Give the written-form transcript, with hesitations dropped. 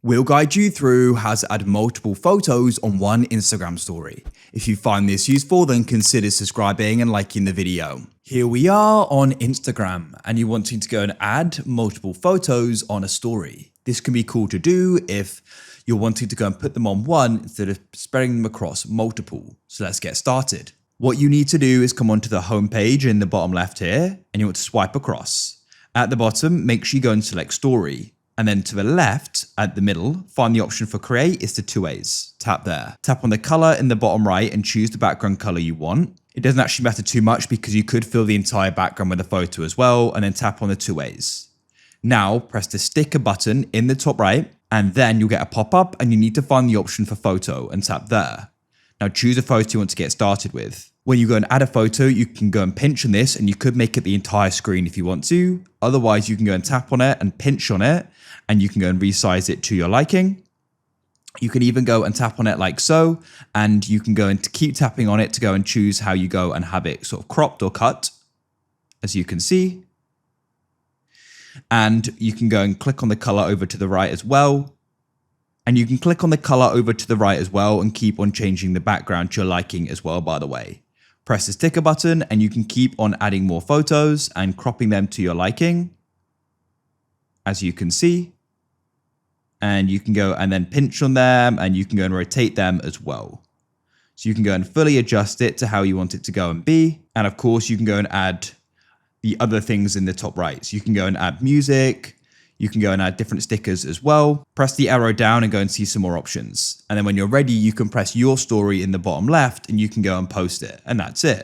We'll guide you through how to add multiple photos on one Instagram story. If you find this useful, then consider subscribing and liking the video. Here we are on Instagram and you're wanting to go and add multiple photos on a story. This can be cool to do if you're wanting to go and put them on one instead of spreading them across multiple. So let's get started. What you need to do is come onto the home page in the bottom left here and you want to swipe across. At the bottom, make sure you go and select story. And then to the left, at the middle, find the option for create is the two ways. Tap there. Tap on the color in the bottom right and choose the background color you want. It doesn't actually matter too much because you could fill the entire background with a photo as well, and then tap on the two ways. Now press the sticker button in the top right, and then you'll get a pop-up and you need to find the option for photo and tap there. Now choose a photo you want to get started with. When you go and add a photo, you can go and pinch on this and you could make it the entire screen if you want to. Otherwise, you can go and tap on it and pinch on it and you can go and resize it to your liking. You can even go and tap on it like so, and you can go and keep tapping on it to go and choose how you go and have it sort of cropped or cut, as you can see. And you can go and click on the color over to the right as well. And you can click on the color over to the right as well and keep on changing the background to your liking as well, by the way. Press the sticker button and you can keep on adding more photos and cropping them to your liking, as you can see. And you can go and then pinch on them and you can go and rotate them as well. So you can go and fully adjust it to how you want it to go and be. And of course, you can go and add the other things in the top right. So you can go and add music. You can go and add different stickers as well. Press the arrow down and go and see some more options. And then when you're ready, you can press your story in the bottom left and you can go and post it. And that's it.